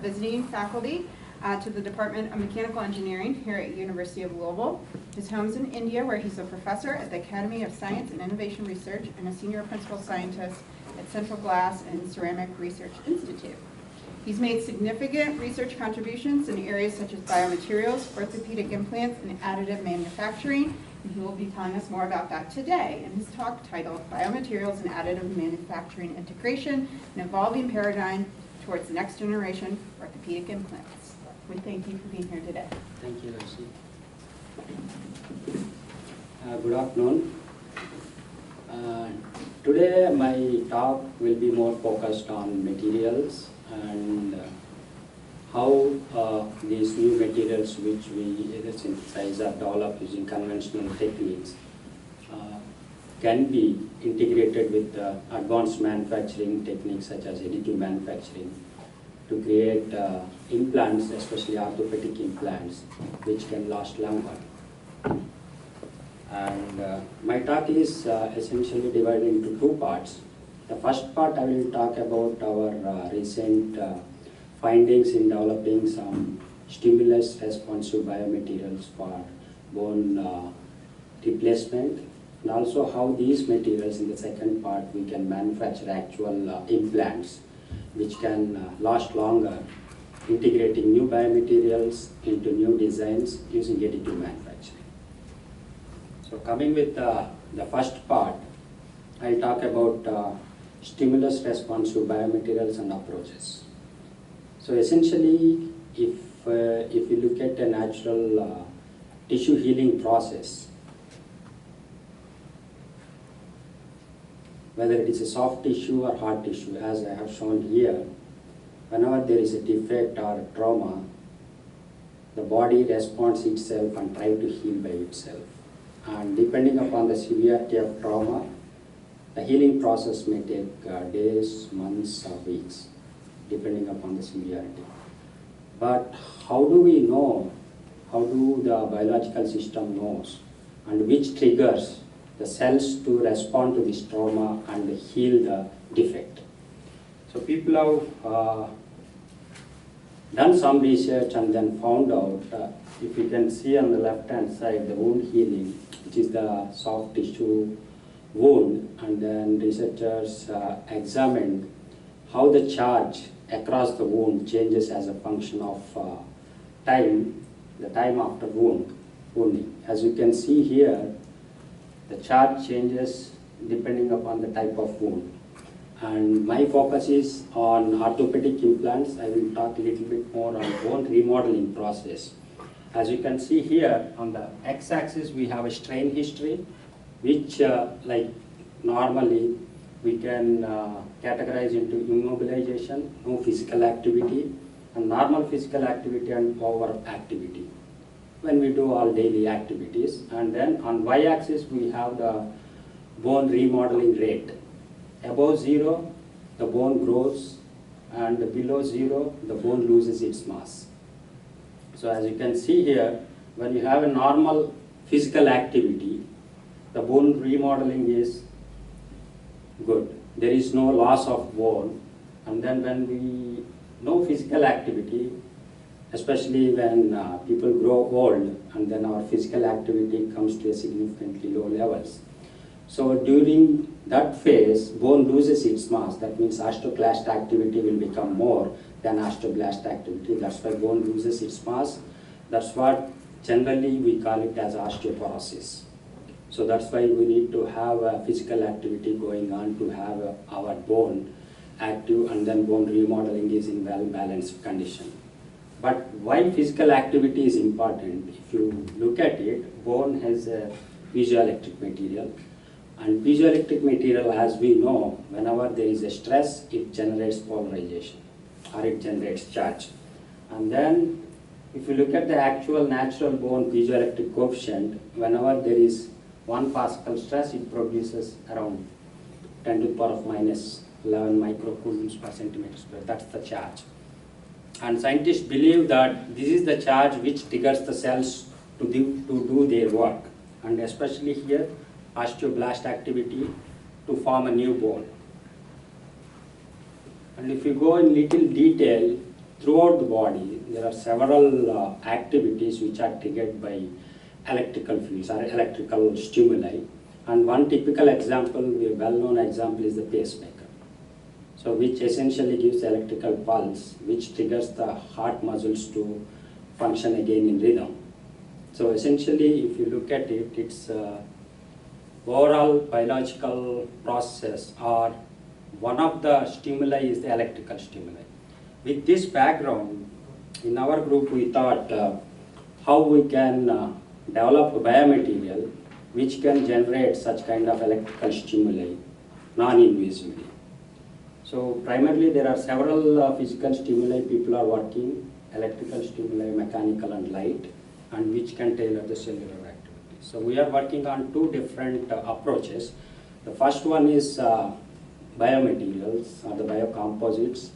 visiting faculty to the Department of Mechanical Engineering here at University of Louisville. His home's in India, where he's a professor at the Academy of Science and Innovation Research and a senior principal scientist at Central Glass and Ceramic Research Institute. He's made significant research contributions in areas such as biomaterials, orthopedic implants, and additive manufacturing, and he will be telling us more about that today in his talk titled Biomaterials and Additive Manufacturing Integration, an Evolving Paradigm Towards Next Generation Orthopedic Implants. We thank you for being here today. Thank you, Lucy. Good afternoon. Today my talk will be more focused on materials and how these new materials which we either synthesize or develop using conventional techniques can be integrated with advanced manufacturing techniques such as additive manufacturing to create implants, especially orthopedic implants, which can last longer. And my talk is essentially divided into two parts. The first part I will talk about our recent findings in developing some stimulus responsive biomaterials for bone replacement, and also how these materials in the second part we can manufacture actual implants which can last longer, integrating new biomaterials into new designs using additive manufacturing. So coming with the first part, I'll talk about stimulus responsive biomaterials and approaches. So essentially, if you look at a natural tissue healing process, whether it is a soft tissue or hard tissue, as I have shown here, whenever there is a defect or trauma, the body responds itself and tries to heal by itself. And depending upon the severity of trauma, the healing process may take days, months, or weeks, depending upon the severity. But how do we know, how do the biological system knows, and which triggers the cells to respond to this trauma and heal the defect? So people have done some research and then found out, if you can see on the left hand side, the wound healing, which is the soft tissue wound, and then researchers examined how the charge across the wound changes as a function of time, the time after wounding. As you can see here, the charge changes depending upon the type of wound. And my focus is on orthopedic implants. I will talk a little bit more on bone remodeling process. As you can see here, on the x-axis we have a strain history, which like normally we can categorize into immobilization, no physical activity, and normal physical activity and overactivity when we do all daily activities. And then on y-axis we have the bone remodeling rate. Above 0, the bone grows, and below 0, the bone loses its mass. So as you can see here, when you have a normal physical activity, the bone remodeling is good. There is no loss of bone. And then when we no physical activity, especially when people grow old, and then our physical activity comes to a significantly low levels. So during that phase, bone loses its mass. That means osteoclast activity will become more than osteoblast activity. That's why bone loses its mass. That's what generally we call it as osteoporosis. So that's why we need to have a physical activity going on to have our bone active, and then bone remodeling is in well-balanced condition. But why physical activity is important? If you look at it, bone has a piezoelectric material. And piezoelectric material, as we know, whenever there is a stress, it generates polarization, or it generates charge. And then, if you look at the actual natural bone piezoelectric coefficient, whenever there is 1 Pascal stress, it produces around 10 to the power of minus 11 microcoulombs per centimeter square. That's the charge. And scientists believe that this is the charge which triggers the cells to do their work. And especially here, osteoblast activity to form a new bone. And if you go in little detail, throughout the body, there are several activities which are triggered by electrical fields or electrical stimuli. And one typical example, a well-known example, is the pacemaker. So which essentially gives electrical pulse, which triggers the heart muscles to function again in rhythm. So essentially, if you look at it, it's overall biological process, or one of the stimuli is the electrical stimuli. With this background, in our group we thought how we can develop a biomaterial which can generate such kind of electrical stimuli non-invasively. So primarily there are several physical stimuli people are working, electrical stimuli, mechanical and light, and which can tailor the cellular activity. So we are working on two different approaches. The first one is biomaterials or the biocomposites,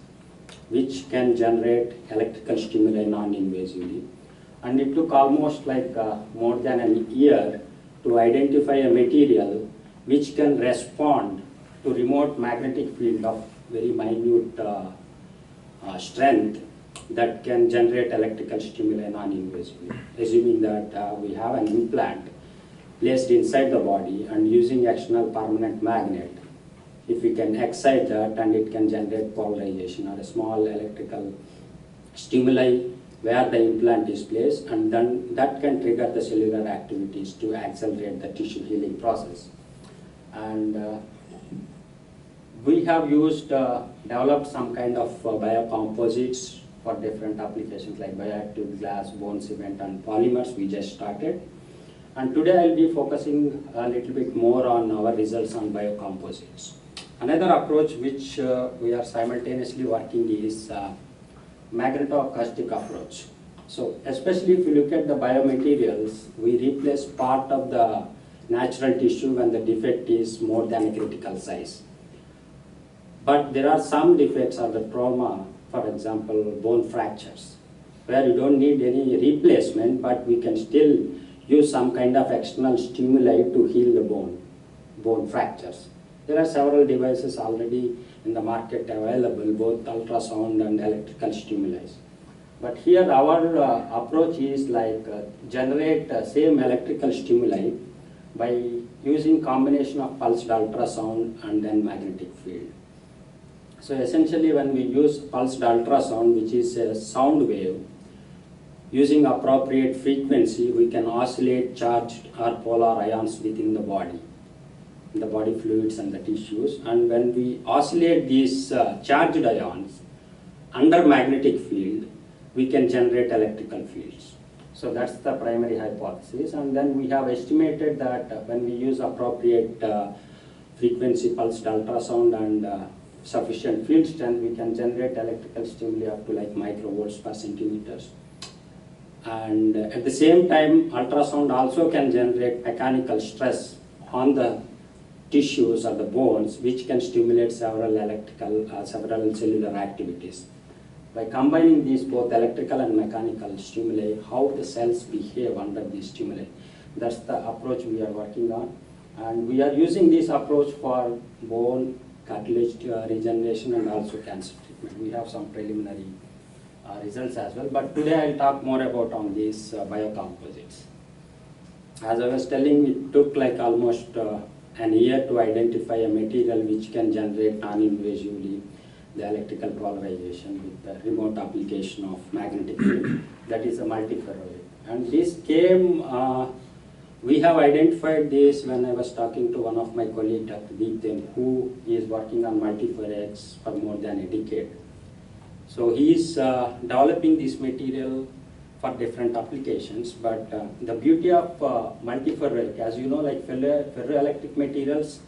which can generate electrical stimuli non-invasively. And it took almost like more than a year to identify a material which can respond to remote magnetic field of very minute strength that can generate electrical stimuli non-invasively. Assuming that we have an implant placed inside the body and using external permanent magnet, if we can excite that and it can generate polarization or a small electrical stimuli where the implant is placed, and then that can trigger the cellular activities to accelerate the tissue healing process. And we have developed some kind of biocomposites for different applications like bioactive glass, bone cement and polymers. We just started. And today I'll be focusing a little bit more on our results on biocomposites. Another approach which we are simultaneously working is magnetoacoustic approach. So especially if you look at the biomaterials, we replace part of the natural tissue when the defect is more than a critical size. But there are some defects or the trauma, for example, bone fractures, where you don't need any replacement, but we can still use some kind of external stimuli to heal the bone fractures. There are several devices already in the market available, both ultrasound and electrical stimuli. But here our approach is like generate same electrical stimuli by using combination of pulsed ultrasound and then magnetic field. So essentially when we use pulsed ultrasound, which is a sound wave, using appropriate frequency, we can oscillate charged or polar ions within the body fluids and the tissues. And when we oscillate these charged ions under magnetic field, we can generate electrical fields. So that's the primary hypothesis. And then we have estimated that when we use appropriate frequency pulsed ultrasound and sufficient field strength, we can generate electrical stimuli up to like microvolts per centimeters. And at the same time, ultrasound also can generate mechanical stress on the tissues or the bones, which can stimulate several several cellular activities. By combining these both electrical and mechanical stimuli, how the cells behave under these stimuli, that's the approach we are working on. And we are using this approach for bone, cartilage regeneration and also cancer treatment. We have some preliminary results as well, but today I'll talk more about on these biocomposites. As I was telling, it took like almost an year to identify a material which can generate non-invasively the electrical polarization with the remote application of magnetic field, that is a multiferroate. And this came, we have identified this when I was talking to one of my colleagues, Dr. Deepten, who is working on multiferrates for more than a decade. So he is developing this material for different applications, but the beauty of multiferroic, as you know, like ferroelectric materials,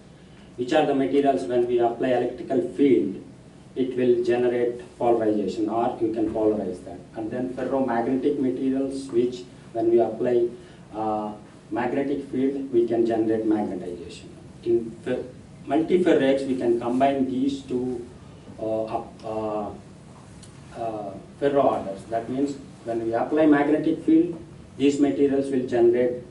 which are the materials when we apply electrical field, it will generate polarization, or you can polarize that. And then ferromagnetic materials, which when we apply magnetic field, we can generate magnetization. In multiferrates, we can combine these two ferro orders. That means when we apply magnetic field, these materials will generate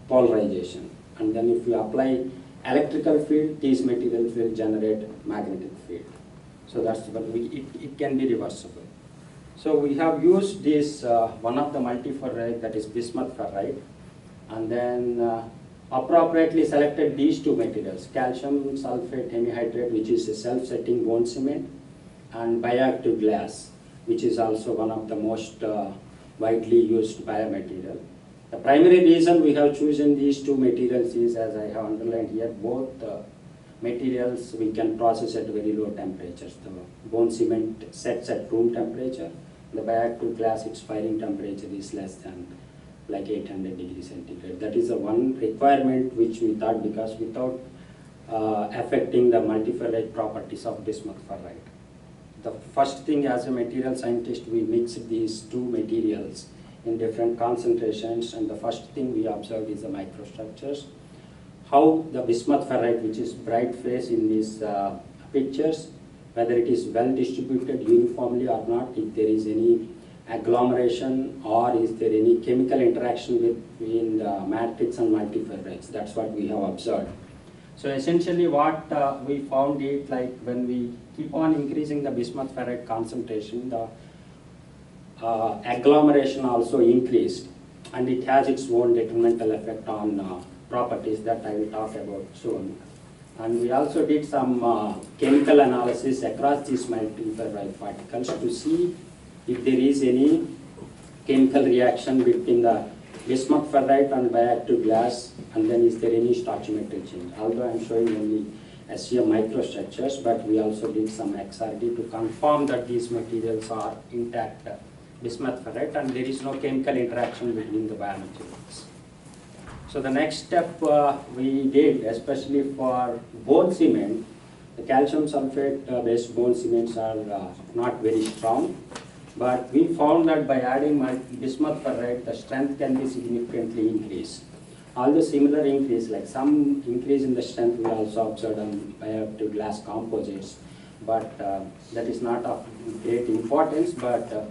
polarization. And then if we apply electrical field, these materials will generate magnetic field. So that's what it can be reversible. So we have used this, one of the multiferrite, that is bismuth ferrite, and then appropriately selected these two materials, calcium sulfate hemihydrate, which is a self-setting bone cement, and bioactive glass, which is also one of the most widely used biomaterial. The primary reason we have chosen these two materials is, as I have underlined here, both materials we can process at very low temperatures. The bone cement sets at room temperature. The bioactive glass, its firing temperature is less than like 800 degrees centigrade. That is the one requirement which we thought, because without affecting the multiferrite properties of bismuth ferrite. The first thing, as a material scientist, we mixed these two materials in different concentrations, and the first thing we observed is the microstructures. How the bismuth ferrite, which is bright face in these pictures, whether it is well distributed uniformly or not, if there is any agglomeration or is there any chemical interaction between the matrix and multiferrites. That's what we have observed. So essentially what we found is, like, when we keep on increasing the bismuth ferrite concentration, the agglomeration also increased, and it has its own detrimental effect on properties that I will talk about soon. And we also did some chemical analysis across these multiferrite particles to see if there is any chemical reaction between the bismuth ferrite and bioactive glass, and then is there any stoichiometric change. Although I am showing only SCM microstructures, but we also did some XRD to confirm that these materials are intact bismuth ferrite and there is no chemical interaction between the biomaterials. So the next step we did, especially for bone cement, the calcium sulfate based bone cements are not very strong, but we found that by adding bismuth ferrite, the strength can be significantly increased. Although similar increase, like some increase in the strength we also observed on bioactive glass composites, but that is not of great importance, but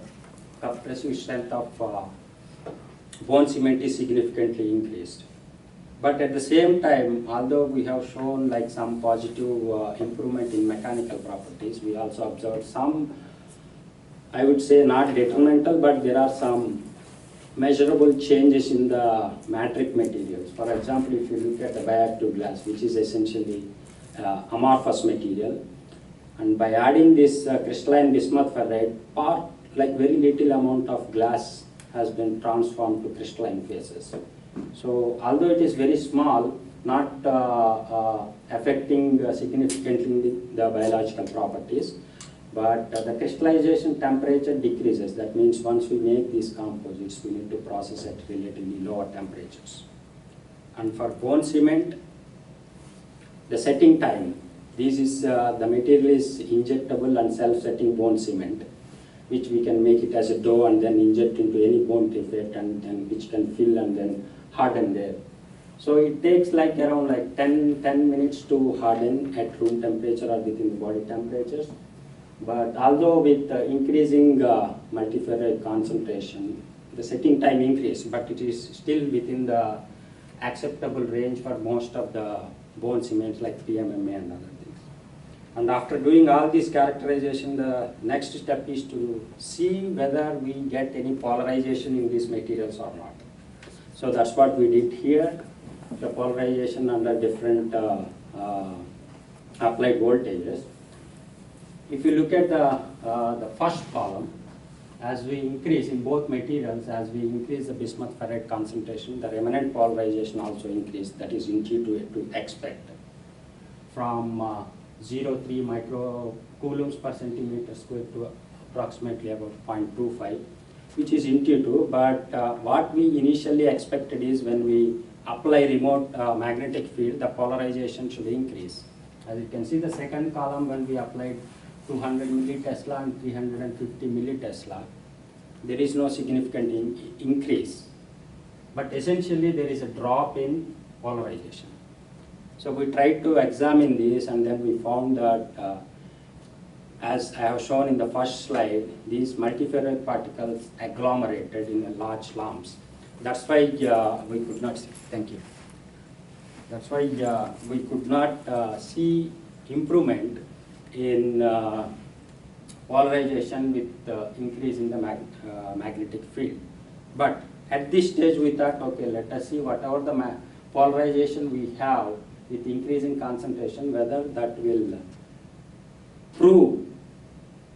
compressive strength of bone cement is significantly increased. But at the same time, although we have shown like some positive improvement in mechanical properties, we also observed some, I would say not detrimental, but there are some measurable changes in the matrix materials. For example, if you look at the bioactive glass, which is essentially amorphous material, and by adding this crystalline bismuth ferrite, like very little amount of glass has been transformed to crystalline phases. So although it is very small, not affecting significantly the biological properties, but the crystallization temperature decreases. That means once we make these composites, we need to process at relatively lower temperatures. And for bone cement, the setting time, this is the material is injectable and self-setting bone cement, which we can make it as a dough and then inject into any bone defect, and then which can fill and then harden there. So it takes like around like 10 minutes to harden at room temperature or within the body temperatures. But although with increasing multiferrite concentration, the setting time increased, but it is still within the acceptable range for most of the bone cements like PMMA and other things. And after doing all this characterization, the next step is to see whether we get any polarization in these materials or not. So that's what we did here, the polarization under different applied voltages. If you look at the first column, as we increase in both materials, as we increase the bismuth ferrite concentration, the remnant polarization also increased. That is intuitive to expect. From 0.3 microcoulombs per centimeter square to approximately about 0.25, which is intuitive. But what we initially expected is when we apply remote magnetic field, the polarization should increase. As you can see, the second column, when we applied 200 millitesla and 350 millitesla, there is no significant increase. But essentially, there is a drop in polarization. So we tried to examine this, and then we found that, as I have shown in the first slide, these multiferrite particles agglomerated in large lumps. That's why we could not see. Thank you. That's why we could not see improvement in polarization with increase in the magnetic field. But at this stage we thought, okay, let us see whatever the polarization we have with increasing concentration, whether that will prove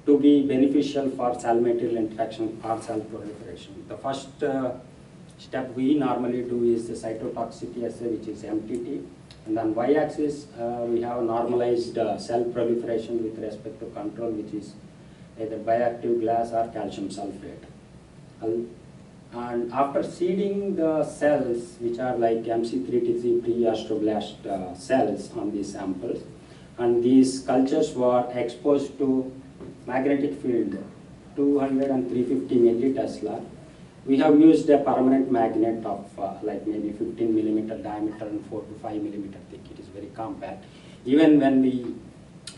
to be beneficial for cell material interaction or cell proliferation. The first step we normally do is the cytotoxicity assay, which is MTT. And on y-axis, we have normalized cell proliferation with respect to control, which is either bioactive glass or calcium sulfate. And after seeding the cells, which are like MC3T3 pre-astroblast cells on these samples, and these cultures were exposed to magnetic field 200 and 350 millitesla. We have used a permanent magnet of like maybe 15 millimeter diameter and 4 to 5 millimeter thick. It is very compact. Even when we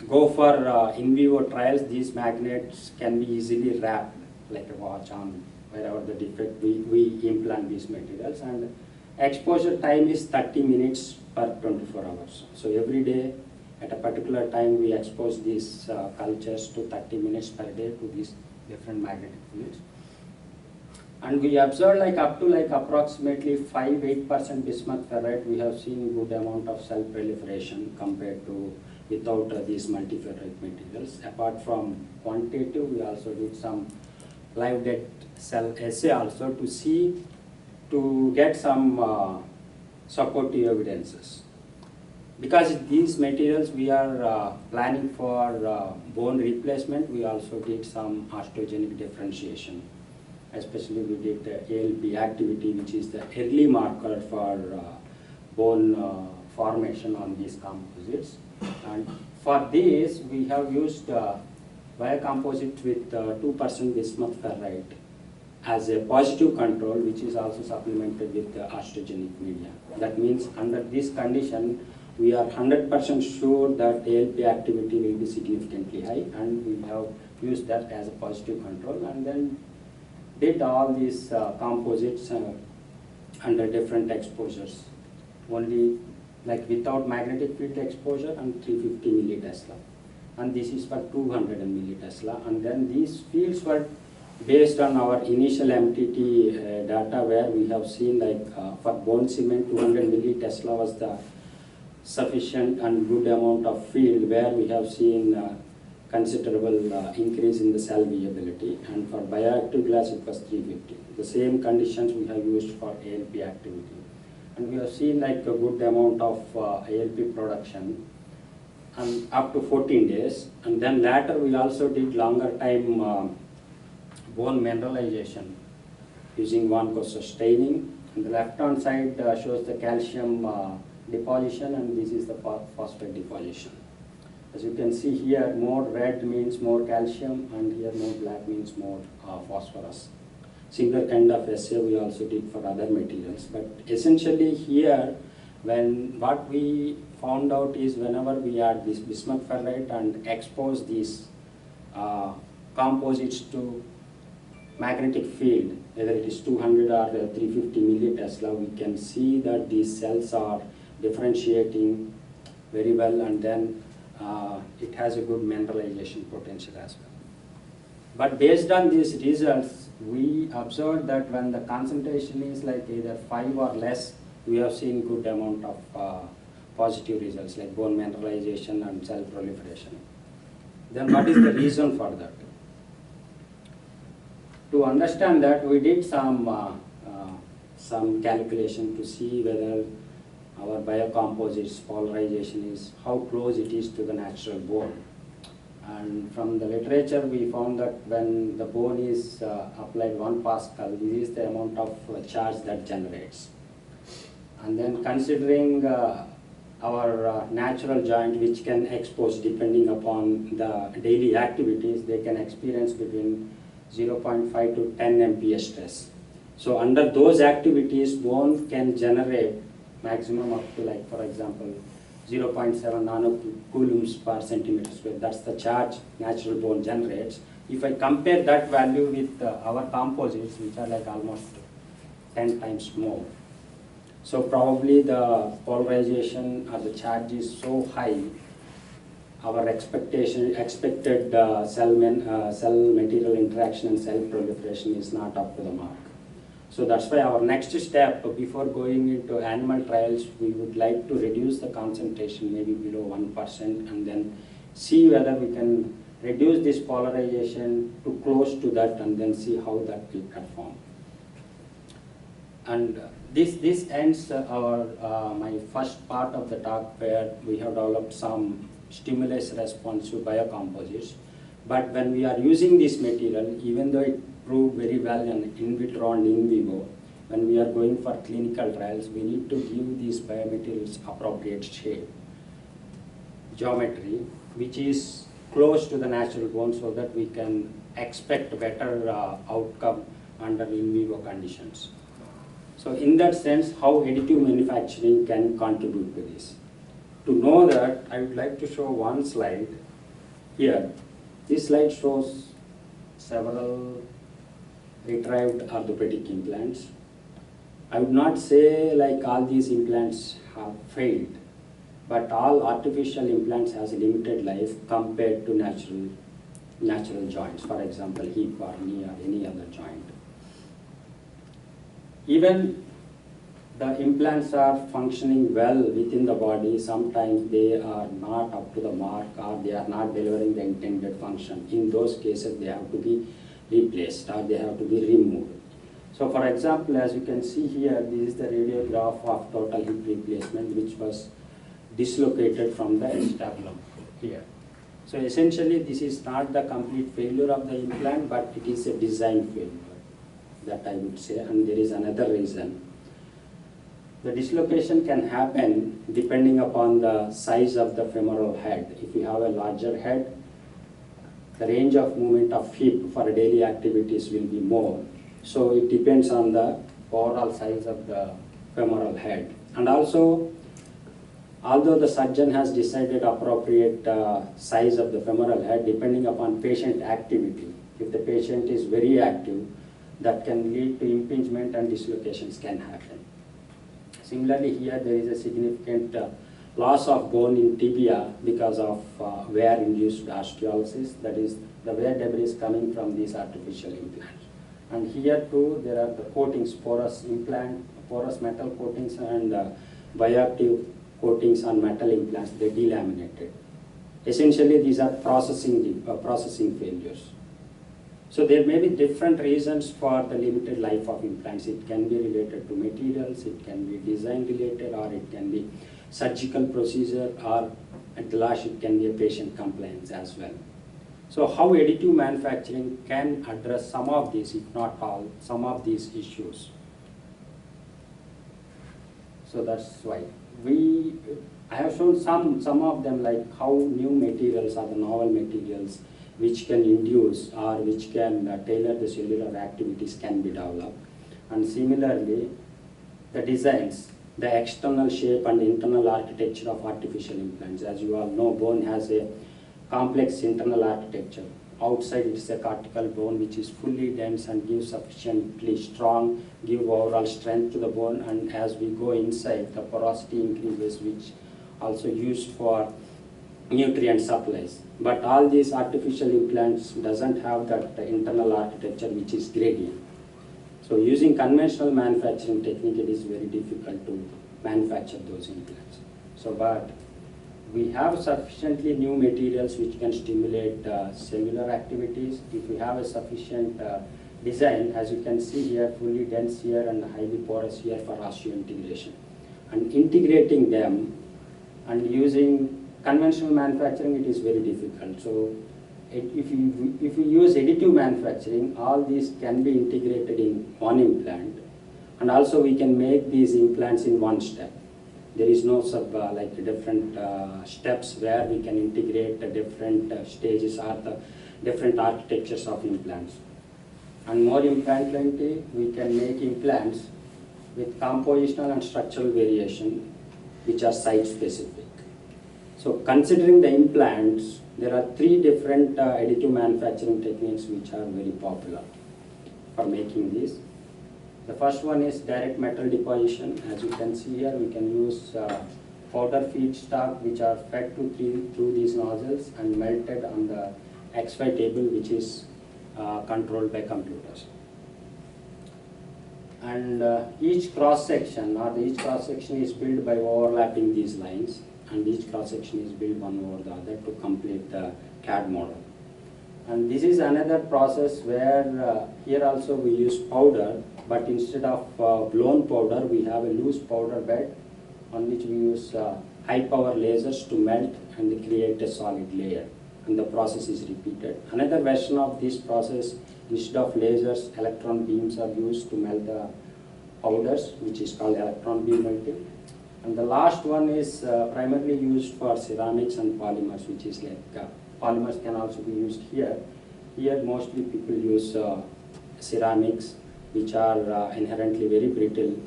go for in vivo trials, these magnets can be easily wrapped like a watch on wherever the defect we implant these materials. And exposure time is 30 minutes per 24 hours. So every day at a particular time we expose these cultures to 30 minutes per day to these different magnetic fields. And we observed like up to like approximately 5-8% bismuth ferrite, we have seen good amount of cell proliferation compared to without these multiferrite materials. Apart from quantitative, we also did some live dead cell assay also to get some supportive evidences. Because these materials we are planning for bone replacement, we also did some osteogenic differentiation. Especially we did ALP activity, which is the early marker for bone formation on these composites. And for this, we have used biocomposite with 2% bismuth ferrite as a positive control, which is also supplemented with osteogenic media. That means under this condition, we are 100% sure that ALP activity will be significantly high, and we have used that as a positive control, and then did all these composites under different exposures, only like without magnetic field exposure and 350 millitesla. And this is for 200 millitesla. And then these fields were based on our initial MTT data, where we have seen like for bone cement 200 millitesla was the sufficient and good amount of field, where we have seen considerable increase in the cell viability, and for bioactive glass it was 350. The same conditions we have used for ALP activity, and we have seen like a good amount of ALP production and up to 14 days. And then later we also did longer time bone mineralization using one-course staining. And the left hand side shows the calcium deposition, and this is the phosphate deposition. As you can see here, more red means more calcium, and here more black means more phosphorus. Similar kind of assay we also did for other materials. But essentially here, what we found out is whenever we add this bismuth ferrite and expose these composites to magnetic field, whether it is 200 or 350 millitesla, we can see that these cells are differentiating very well, and then it has a good mineralization potential as well. But based on these results, we observed that when the concentration is like either 5 or less, we have seen good amount of positive results like bone mineralization and cell proliferation. Then what is the reason for that? To understand that, we did some calculation to see whether our biocomposites polarization is, how close it is to the natural bone. And from the literature we found that when the bone is applied 1 Pascal, this is the amount of charge that generates. And then considering our natural joint, which can expose depending upon the daily activities, they can experience between 0.5 to 10 MPa stress. So under those activities, bone can generate maximum up to, like for example, 0.7 nanocoulombs per centimeter square. That's the charge natural bone generates. If I compare that value with our composites, which are like almost 10 times more. So probably the polarization or the charge is so high our expected cell material interaction and cell proliferation is not up to the mark. So that's why our next step before going into animal trials, we would like to reduce the concentration maybe below 1% and then see whether we can reduce this polarization to close to that and then see how that will perform. And this ends my first part of the talk where we have developed some stimulus response to biocomposites. But when we are using this material, even though it proved very well in vitro and in vivo, when we are going for clinical trials, we need to give these biomaterials appropriate shape, geometry, which is close to the natural bone so that we can expect better outcome under in vivo conditions. So in that sense, how additive manufacturing can contribute to this. To know that, I would like to show one slide here. This slide shows several retrieved orthopedic implants. I would not say like all these implants have failed, but all artificial implants has a limited life compared to natural joints, for example, hip or knee or any other joint. Even the implants are functioning well within the body, sometimes they are not up to the mark or they are not delivering the intended function. In those cases, they have to be replaced or they have to be removed. So for example, as you can see here, this is the radiograph of total hip replacement which was dislocated from the acetabulum here. So essentially, this is not the complete failure of the implant, but it is a design failure, that I would say, and there is another reason. The dislocation can happen depending upon the size of the femoral head. If you have a larger head, the range of movement of hip for daily activities will be more. So it depends on the overall size of the femoral head. And also, although the surgeon has decided appropriate size of the femoral head, depending upon patient activity, if the patient is very active, that can lead to impingement and dislocations can happen. Similarly, here there is a significant loss of bone in tibia because of wear-induced osteolysis, that is, the wear debris coming from these artificial implants. And here too, there are the coatings, porous metal coatings and bioactive coatings on metal implants, they delaminated. Essentially, these are processing failures. So there may be different reasons for the limited life of implants. It can be related to materials, it can be design related, or it can be surgical procedure, or at the last it can be a patient compliance as well. So how additive manufacturing can address some of these, if not all, some of these issues. So that's why I have shown some of them, like how new materials or the novel materials which can induce or which can tailor the cellular activities can be developed. And similarly, the designs, the external shape and internal architecture of artificial implants. As you all know, bone has a complex internal architecture. Outside it is a cortical bone which is fully dense and gives sufficiently strong, give overall strength to the bone, and as we go inside, the porosity increases, which also used for nutrient supplies. But all these artificial implants doesn't have that internal architecture which is gradient. So using conventional manufacturing technique, it is very difficult to manufacture those implants. So but we have sufficiently new materials which can stimulate cellular activities. If we have a sufficient design, as you can see here, fully dense here and highly porous here for osseointegration. And integrating them and using conventional manufacturing, it is very difficult. So if you use additive manufacturing, all these can be integrated in one implant, and also we can make these implants in one step. There is no different steps where we can integrate the different stages or the different architectures of implants. And more importantly, we can make implants with compositional and structural variation which are site-specific. So considering the implants, there are 3 different additive manufacturing techniques which are very popular for making these. The first one is direct metal deposition. As you can see here, we can use powder feedstock which are fed through these nozzles and melted on the XY table, which is controlled by computers. And each cross section is built by overlapping these lines, and each cross section is built one over the other to complete the CAD model. And this is another process where here also we use powder, but instead of blown powder, we have a loose powder bed on which we use high power lasers to melt and create a solid layer, and the process is repeated. Another version of this process, instead of lasers, electron beams are used to melt the powders, which is called electron beam melting. And the last one is primarily used for ceramics and polymers, which is like polymers can also be used here. Here mostly people use ceramics, which are inherently very brittle,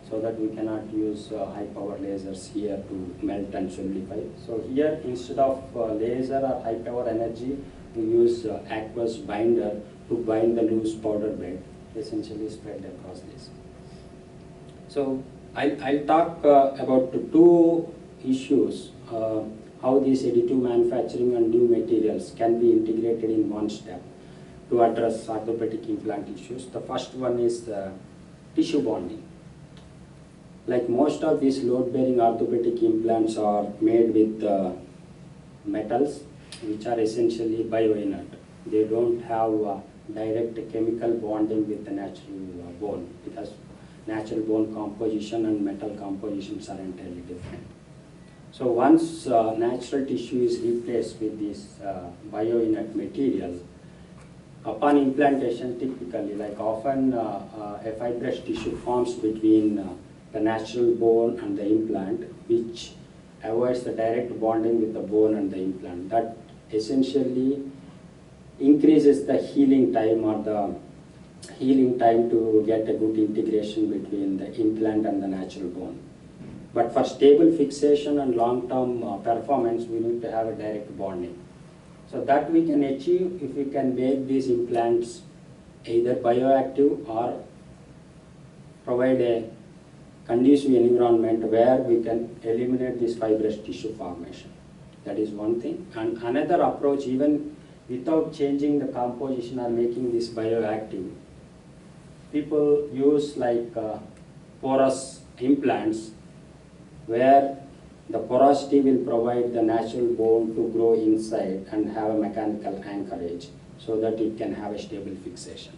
so that we cannot use high power lasers here to melt and solidify. So here, instead of laser or high power energy, we use aqueous binder to bind the loose powder bed, essentially spread across this. So I'll talk about two issues, how these additive manufacturing and new materials can be integrated in one step to address orthopedic implant issues. The first one is the tissue bonding. Like most of these load-bearing orthopedic implants are made with metals, which are essentially bioinert. They don't have direct chemical bonding with the natural bone, because natural bone composition and metal compositions are entirely different. So once natural tissue is replaced with this bioinert material, upon implantation, typically, like often a fibrous tissue forms between the natural bone and the implant, which avoids the direct bonding with the bone and the implant. That essentially increases the healing time, or the healing time to get a good integration between the implant and the natural bone. But for stable fixation and long-term performance, we need to have a direct bonding. So that we can achieve if we can make these implants either bioactive or provide a conducive environment where we can eliminate this fibrous tissue formation. That is one thing. And another approach, even without changing the composition or making this bioactive, people use like porous implants, where the porosity will provide the natural bone to grow inside and have a mechanical anchorage, so that it can have a stable fixation.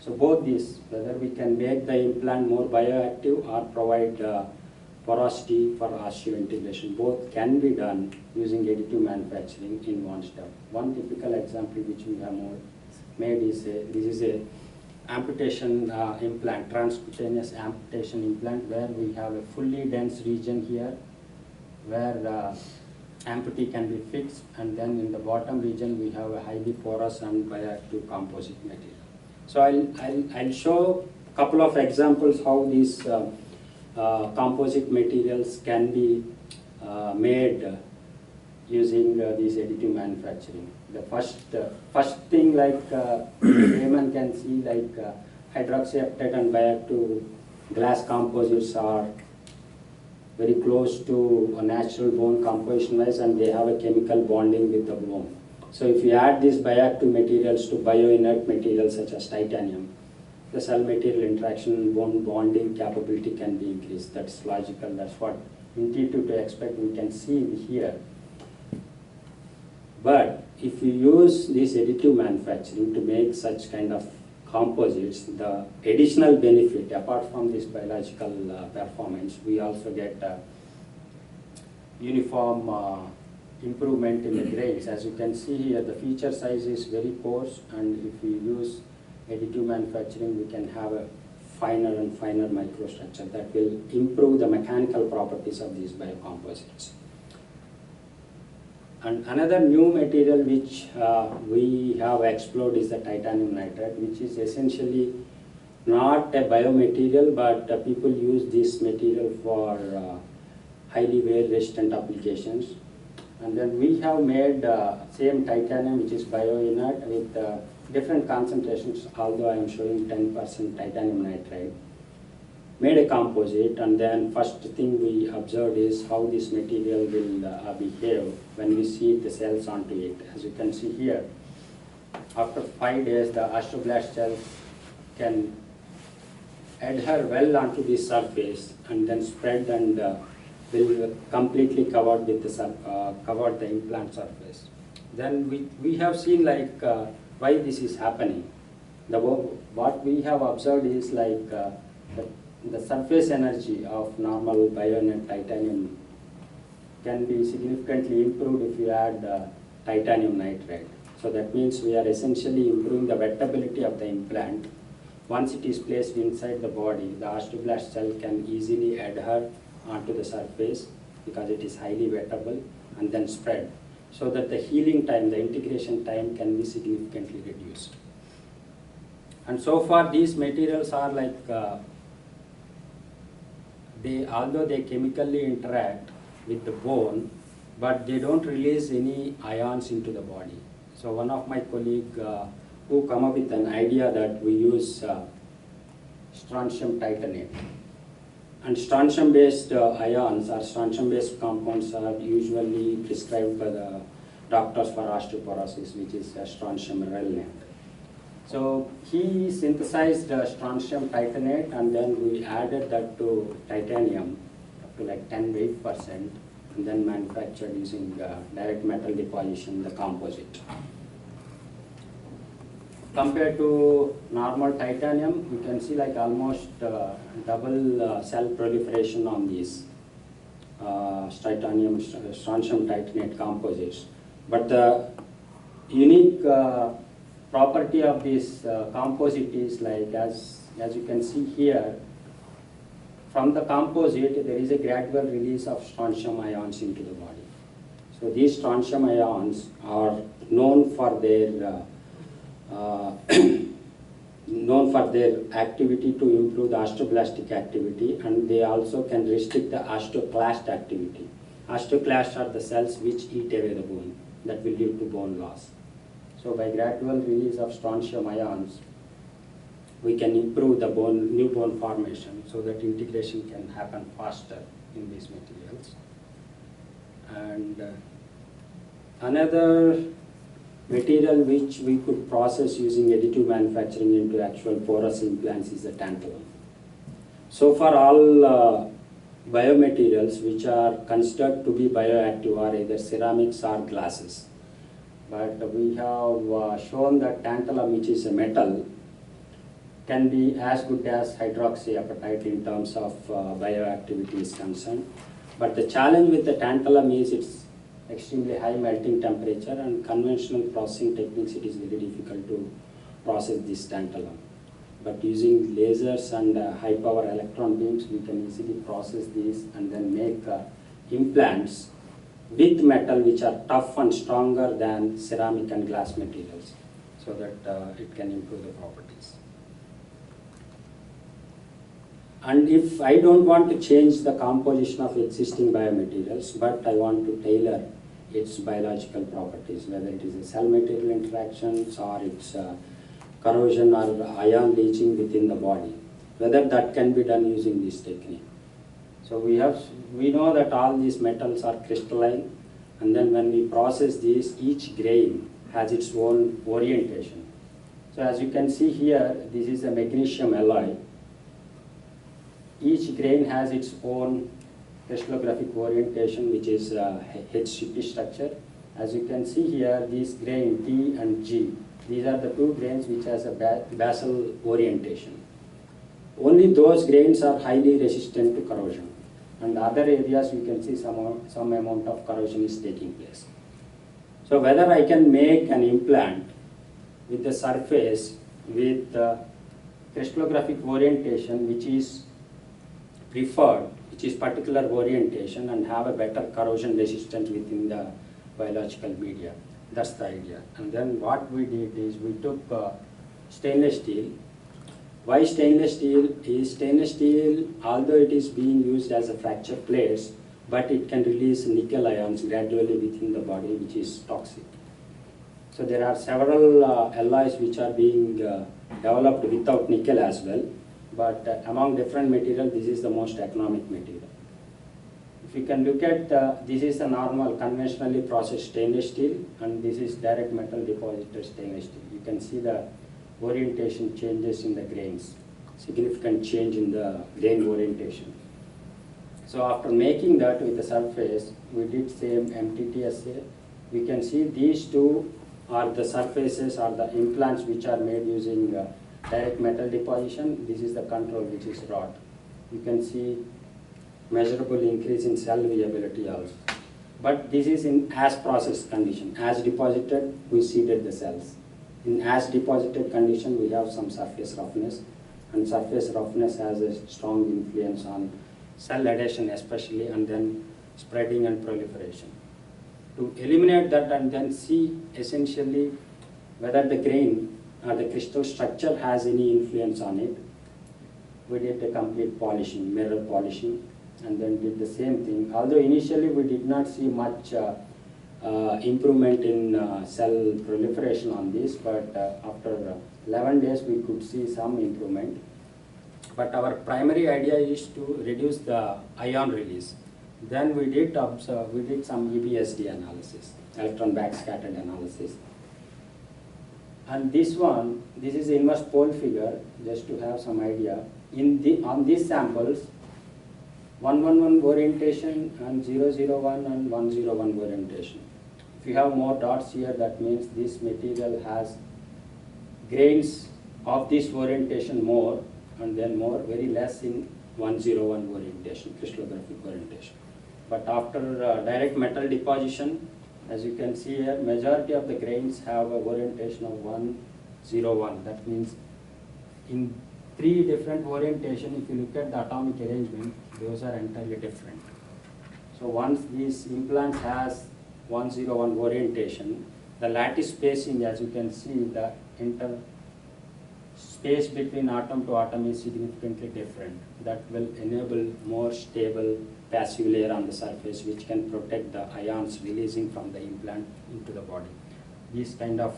So both these, whether we can make the implant more bioactive or provide porosity for osseointegration, both can be done using additive manufacturing in one step. One typical example which we have made is this is a amputation implant, transcutaneous amputation implant, where we have a fully dense region here where amputee can be fixed, and then in the bottom region we have a highly porous and bioactive composite material. So I'll show a couple of examples how these composite materials can be made using these additive manufacturing. The first thing, like layman can see, like hydroxyapatite and bioactive glass composites are very close to a natural bone composition wise, and they have a chemical bonding with the bone. So if you add these bioactive materials to bioinert materials such as titanium, the cell material interaction and bone bonding capability can be increased. That's logical. That's what intuitive to expect we can see here. But if you use this additive manufacturing to make such kind of composites, the additional benefit, apart from this biological performance, we also get uniform improvement in the grains. As you can see here, the feature size is very coarse, and if we use additive manufacturing, we can have a finer and finer microstructure that will improve the mechanical properties of these biocomposites. And another new material which we have explored is the titanium nitride, which is essentially not a biomaterial, but people use this material for highly wear-resistant applications. And then we have made same titanium, which is bioinert, with different concentrations, although I am showing 10% titanium nitride. made a composite, and then first thing we observed is how this material will behave when we see the cells onto it. As you can see here, after 5 days, the osteoblast cells can adhere well onto the surface and then spread and will completely cover with the cover the implant surface. Then we have seen like why this is happening. What we have observed is like the surface energy of normal bionet titanium can be significantly improved if you add titanium nitride. So that means we are essentially improving the wettability of the implant. Once it is placed inside the body, the osteoblast cell can easily adhere onto the surface because it is highly wettable and then spread, so that the healing time, the integration time can be significantly reduced. And so far these materials are like, although they chemically interact with the bone, but they don't release any ions into the body. So one of my colleagues who come up with an idea that we use strontium titanate. And strontium-based ions or strontium-based compounds are usually prescribed by the doctors for osteoporosis, which is strontium relnate. So he synthesized strontium titanate, and then we added that to titanium up to like 10-8%, and then manufactured using direct metal deposition, the composite. Compared to normal titanium, you can see like almost double cell proliferation on these strontium titanate composites. But the unique property of this composite is like, as you can see here, from the composite there is a gradual release of strontium ions into the body. So these strontium ions are known for their activity to improve the osteoblastic activity, and they also can restrict the osteoclast activity. Osteoclasts are the cells which eat away the bone, that will lead to bone loss. So by gradual release of strontium ions, we can improve the new bone formation, so that integration can happen faster in these materials. And another material which we could process using additive manufacturing into actual porous implants is the tantalum. So far all biomaterials which are considered to be bioactive are either ceramics or glasses. But we have shown that tantalum, which is a metal, can be as good as hydroxyapatite in terms of bioactivity is concerned. But the challenge with the tantalum is its extremely high melting temperature, and conventional processing techniques, it is very difficult to process this tantalum. But using lasers and high power electron beams, we can easily process these and then make implants with metal which are tough and stronger than ceramic and glass materials, so that it can improve the properties. And if I don't want to change the composition of existing biomaterials, but I want to tailor its biological properties, whether it is a cell material interactions or its corrosion or ion leaching within the body, whether that can be done using this technique. So we know that all these metals are crystalline, and then when we process these, each grain has its own orientation. So as you can see here, this is a magnesium alloy. Each grain has its own crystallographic orientation, which is HCP structure. As you can see here, these grain T and G, these are the two grains which has a basal orientation. Only those grains are highly resistant to corrosion, and other areas you can see some amount of corrosion is taking place. So whether I can make an implant with the surface with crystallographic orientation which is preferred, which is particular orientation, and have a better corrosion resistance within the biological media. That's the idea. And then what we did is we took stainless steel. Why stainless steel? Is stainless steel, although it is being used as a fracture plates, but it can release nickel ions gradually within the body, which is toxic. So there are several alloys which are being developed without nickel as well. but among different material, this is the most economic material. If you can look at, this is a normal conventionally processed stainless steel, and this is direct metal deposited stainless steel. You can see the orientation changes in the grains, significant change in the grain orientation. So after making that with the surface, we did same MTT assay. We can see these two are the surfaces or the implants which are made using direct metal deposition. This is the control, which is rod. You can see measurable increase in cell viability also. But this is in as processed condition. As deposited, we seeded the cells. In as deposited condition, we have some surface roughness, and surface roughness has a strong influence on cell adhesion especially, and then spreading and proliferation. To eliminate that and then see essentially whether the grain or the crystal structure has any influence on it, we did the complete polishing, mirror polishing, and then did the same thing. Although initially we did not see much improvement in cell proliferation on this, but after 11 days we could see some improvement. But our primary idea is to reduce the ion release. Then we did observe, we did some EBSD analysis, electron backscattered analysis. And this one, this is the inverse pole figure, just to have some idea. On these samples, 111 orientation and 001 and 101 orientation. If you have more dots here, that means this material has grains of this orientation more, and then more, very less in 101 orientation, crystallographic orientation. But after direct metal deposition, as you can see here, majority of the grains have a orientation of 101. That means in 3 different orientation, if you look at the atomic arrangement, those are entirely different. So once this implant has 101 orientation, the lattice spacing, as you can see, the space between atom to atom is significantly different. That will enable more stable passive layer on the surface, which can protect the ions releasing from the implant into the body. This kind of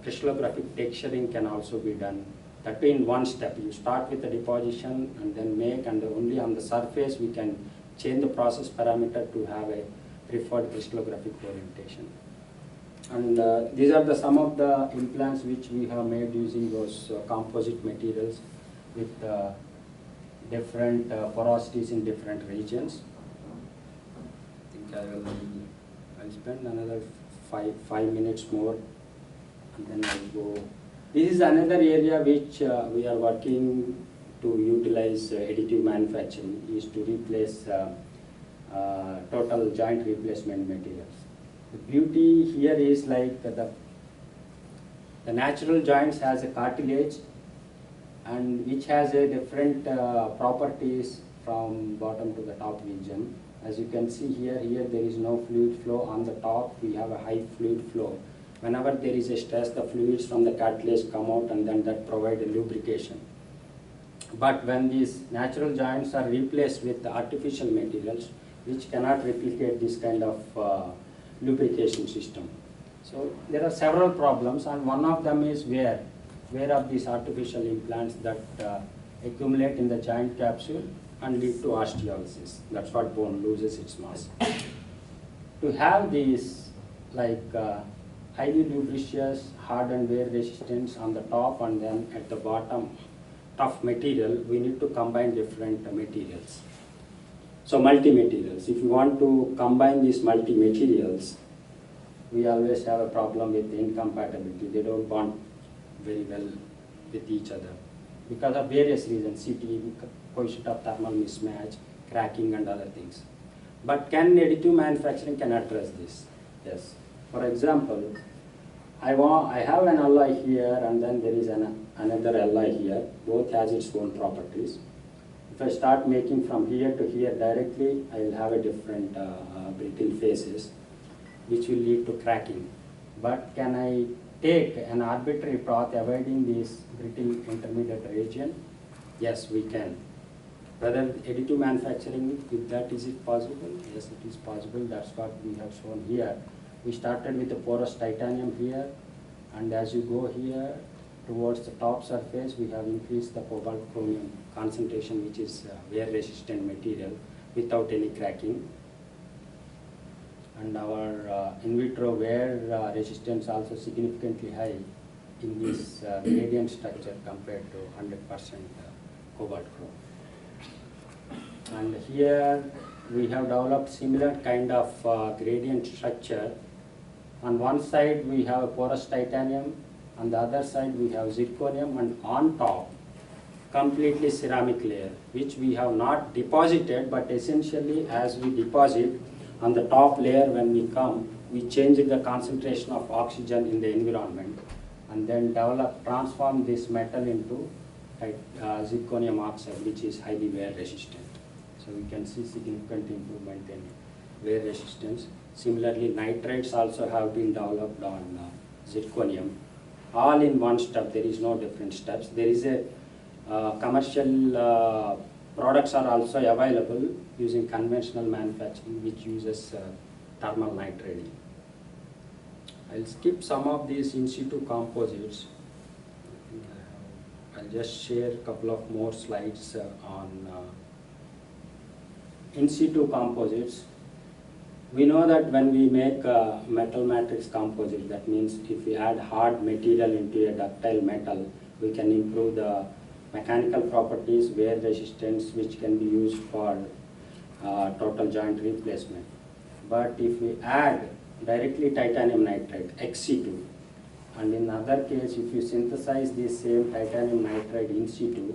crystallographic texturing can also be done. That in one step. You start with the deposition and then make, and only on the surface we can change the process parameter to have a preferred crystallographic orientation. And these are some of the implants which we have made using those composite materials with different porosities in different regions. I think I'll spend another five minutes more, and then I'll go. This is another area which we are working to utilize additive manufacturing, is to replace total joint replacement materials. The beauty here is like the natural joints has a cartilage, and which has a different properties from bottom to the top region. As you can see here there is no fluid flow. On the top we have a high fluid flow. Whenever there is a stress, the fluids from the cartilage come out, and then that provide a lubrication. But when these natural joints are replaced with artificial materials, which cannot replicate this kind of lubrication system. So there are several problems, and one of them is wear of these artificial implants that accumulate in the joint capsule and lead to osteolysis. That's what bone loses its mass. To have these like highly lubricious, hard and wear resistance on the top, and then at the bottom tough material, we need to combine different materials. So multi-materials. If you want to combine these multi-materials, we always have a problem with incompatibility. They don't bond very well with each other because of various reasons, CT, coefficient of thermal mismatch, cracking and other things. But additive manufacturing can address this? Yes. For example, I have an alloy here, and then there is another alloy here. Both has its own properties. If I start making from here to here directly, I will have a different brittle phases, which will lead to cracking. But can I take an arbitrary path avoiding this brittle intermediate region? Yes, we can. Whether additive manufacturing, with that, is it possible? Yes, it is possible. That's what we have shown here. We started with the porous titanium here, and as you go here, towards the top surface, we have increased the cobalt chromium concentration, which is wear resistant material without any cracking. And our in vitro wear resistance also significantly high in this gradient structure compared to 100% cobalt chrome. And here we have developed similar kind of gradient structure. On one side we have a porous titanium, on the other side we have zirconium, and on top completely ceramic layer, which we have not deposited, but essentially as we deposit on the top layer, when we come, we change the concentration of oxygen in the environment and then transform this metal into zirconium oxide, which is highly wear resistant. So we can see significant improvement in wear resistance. Similarly, nitrides also have been developed on zirconium. All in one step, there is no different steps. There is a commercial products are also available using conventional manufacturing, which uses thermal nitriding. I'll skip some of these in-situ composites. I'll just share a couple of more slides on in-situ composites. We know that when we make a metal matrix composite, that means if we add hard material into a ductile metal, we can improve the mechanical properties, wear resistance, which can be used for total joint replacement. But if we add directly titanium nitride, ex-situ, and in other case, if you synthesize this same titanium nitride in situ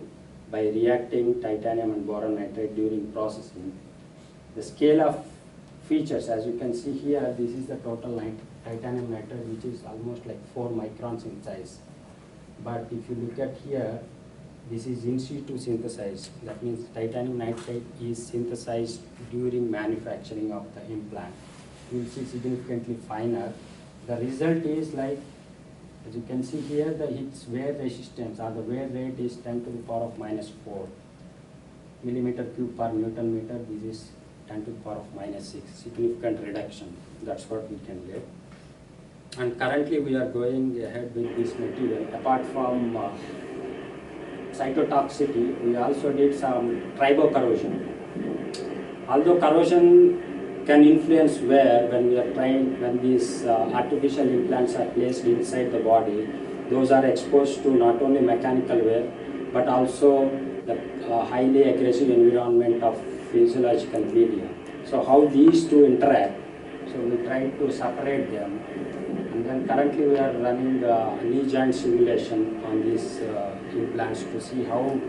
by reacting titanium and boron nitride during processing, the scale of features, as you can see here, this is the total titanium nitride, which is almost like 4 microns in size. But if you look at here, this is in situ synthesized. That means titanium nitride is synthesized during manufacturing of the implant. You will see significantly finer. The result is like, as you can see here, its wear resistance or the wear rate is 10 to the power of minus 4 millimeter cube per Newton meter. This is 10 to the power of minus 6. Significant reduction. That's what we can get. And currently we are going ahead with this material. Apart from cytotoxicity, we also did some tribocorrosion. Although corrosion can influence wear when we are trying, when these artificial implants are placed inside the body, those are exposed to not only mechanical wear, but also the highly aggressive environment of physiological media. So how these two interact, so we try to separate them. And then currently we are running knee joint simulation on these implants to see how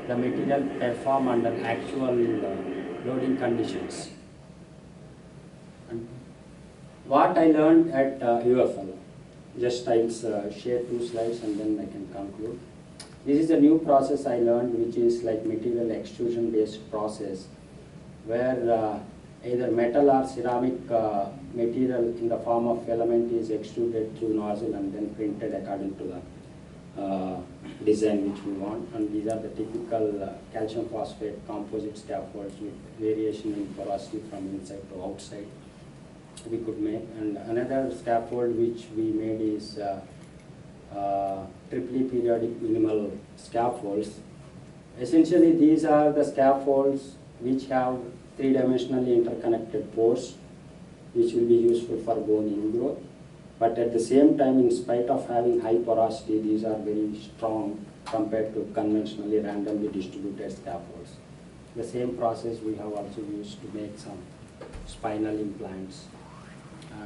the material perform under actual loading conditions. And what I learned at UFL, just I'll share 2 slides and then I can conclude. This is a new process I learned, which is like material extrusion based process, where either metal or ceramic material in the form of filament is extruded through nozzle and then printed according to the design which we want. And these are the typical calcium phosphate composite scaffolds with variation in porosity from inside to outside we could make. And another scaffold which we made is triply periodic minimal scaffolds. Essentially these are the scaffolds which have 3-dimensionally interconnected pores, which will be useful for bone ingrowth. But at the same time, in spite of having high porosity, these are very strong compared to conventionally randomly distributed scaffolds. The same process we have also used to make some spinal implants,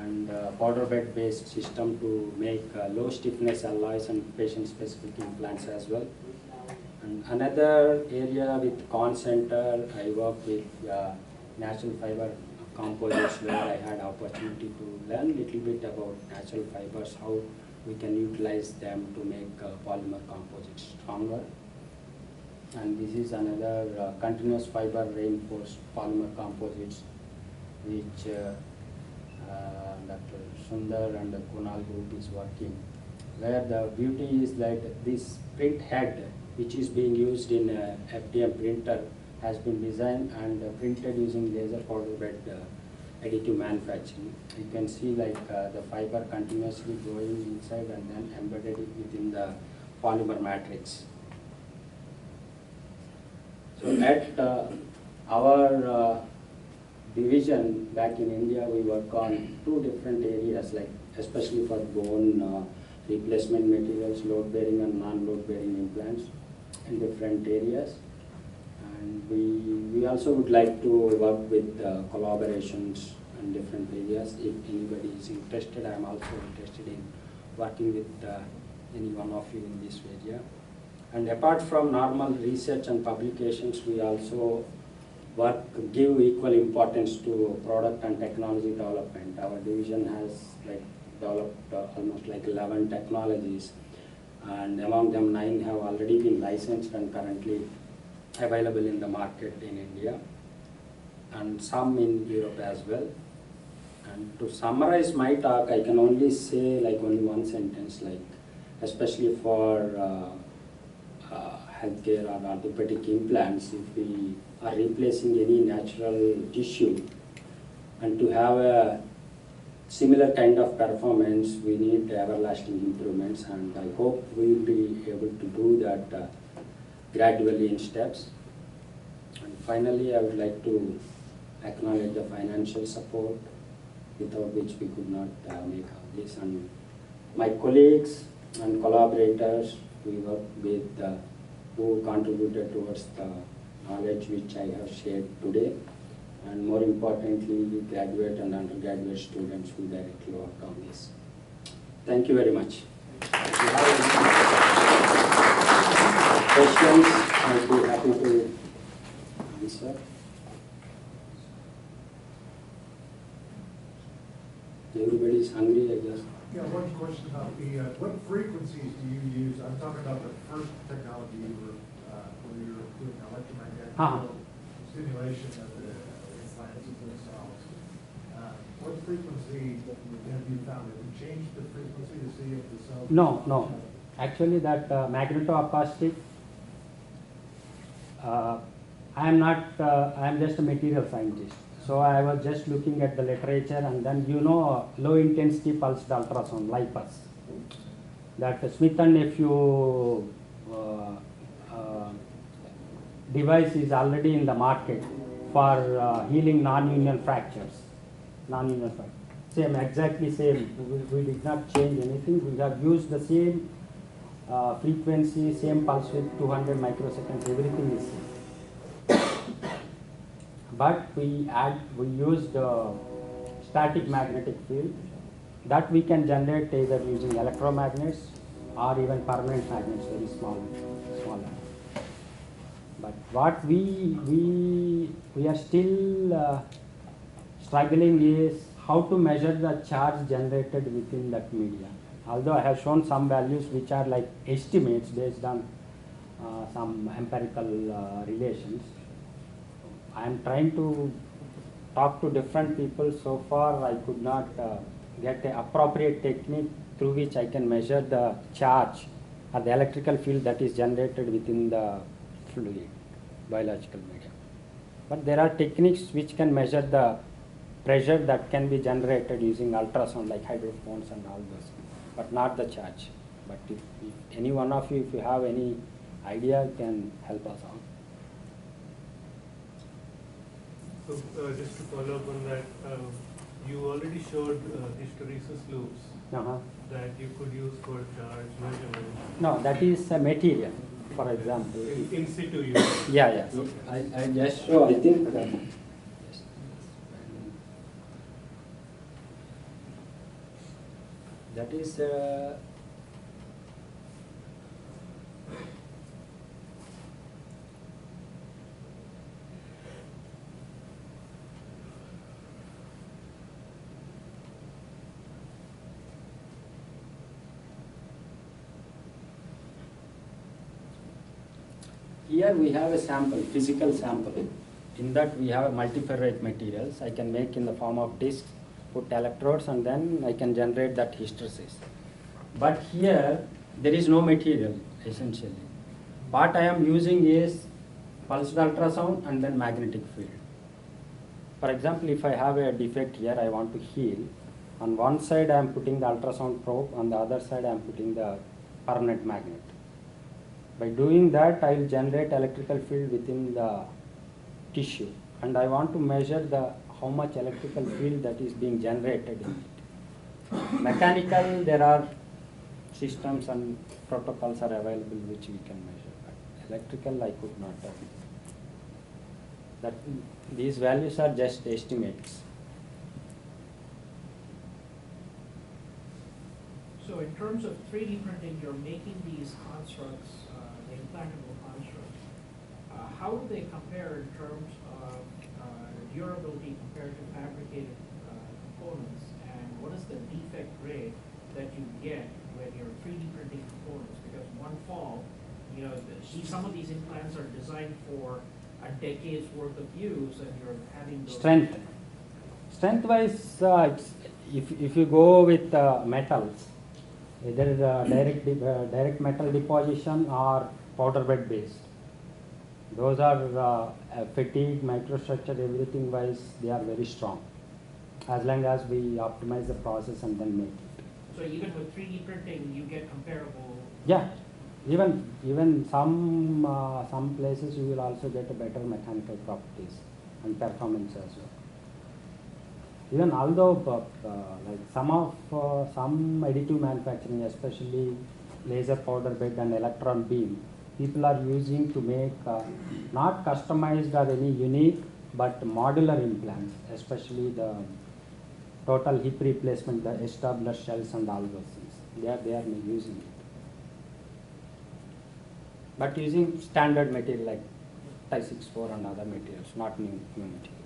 and powder bed based system to make low stiffness alloys and patient specific implants as well. And another area with Con Center, I work with natural fiber composites, where I had opportunity to learn a little bit about natural fibers, how we can utilize them to make polymer composites stronger. And this is another continuous fiber reinforced polymer composites, which Dr. Sundar and the Kunal group is working, where the beauty is that this print head, which is being used in FDM printer, has been designed and printed using laser powder bed additive manufacturing. You can see like the fiber continuously going inside and then embedded within the polymer matrix. So at our division back in India, we work on two different areas, like especially for bone replacement materials, load-bearing and non-load-bearing implants in different areas. And we also would like to work with collaborations in different areas. If anybody is interested, I am also interested in working with any one of you in this area. And apart from normal research and publications, we also give equal importance to product and technology development. Our division has developed almost 11 technologies, and among them 9 have already been licensed and currently available in the market in India, and some in Europe as well. And to summarize my talk, I can only say only one sentence, especially for healthcare or orthopedic implants, if we are replacing any natural tissue, and to have a similar kind of performance, we need everlasting improvements, and I hope we will be able to do that gradually in steps. And finally, I would like to acknowledge the financial support without which we could not make all this. And my colleagues and collaborators we work with who contributed towards the knowledge which I have shared today. And more importantly, graduate and undergraduate students who directly work on this. Thank you very much. If you have any questions, I'll be happy to answer. Everybody is hungry, I guess. Yeah, one question about what frequencies do you use? I'm talking about the first technology you were, where you were doing electromagnetic stimulation of the implants and the cells. What frequency have you found? Have you changed the frequency to see if the cells? No. Actually, that magnetoacoustic, I am just a material scientist. So I was just looking at the literature, and then low intensity pulsed ultrasound, LIPUS. That Smith and Nephew device is already in the market for healing non-union fractures. Same, exactly same. We did not change anything. We have used the same frequency, same pulse width, 200 microseconds. Everything is same. But we used static magnetic field that we can generate either using electromagnets or even permanent magnets, very small. But what we are still struggling is how to measure the charge generated within that media. Although I have shown some values which are like estimates based on some empirical relations. I am trying to talk to different people. So far I could not get an appropriate technique through which I can measure the charge or the electrical field that is generated within the fluid, biological medium. But there are techniques which can measure the pressure that can be generated using ultrasound, like hydrophones and all those, but not the charge. But if any one of you, if you have any idea, can help us out. So just to follow up on that, you already showed hysteresis loops that you could use for charge measurement. No, that is a material, for example. In situ use. Yeah. Okay. I just show, I think that is here we have a sample, physical sample. In that we have a multiferrite materials I can make in the form of discs, put electrodes, and then I can generate that hysteresis. But here there is no material essentially. What I am using is pulsed ultrasound and then magnetic field. For example, if I have a defect here, I want to heal. On one side I am putting the ultrasound probe, on the other side I am putting the permanent magnet. By doing that, I will generate electrical field within the tissue, and I want to measure how much electrical field that is being generated in it. Mechanical, there are systems and protocols are available which we can measure. But electrical, I could not. That these values are just estimates. So in terms of 3D printing, you're making these constructs, the implantable constructs. How do they compare in terms of durability compared to fabricated components? And what is the defect rate that you get when you're 3D printing components? Because one fall, some of these implants are designed for a decade's worth of use, and you're having those. Strength-wise, if you go with metals, either direct metal deposition or powder bed based. Those are fatigue, microstructure, everything wise, they are very strong. As long as we optimize the process and then make it. So even with 3D printing, you get comparable. Yeah, even some places you will also get a better mechanical properties and performance as well. Even although like some additive manufacturing, especially laser powder bed and electron beam, people are using to make not customized or any unique but modular implants, especially the total hip replacement, the established shells and all those things. They are using it. But using standard material like Ti64 and other materials, not new materials.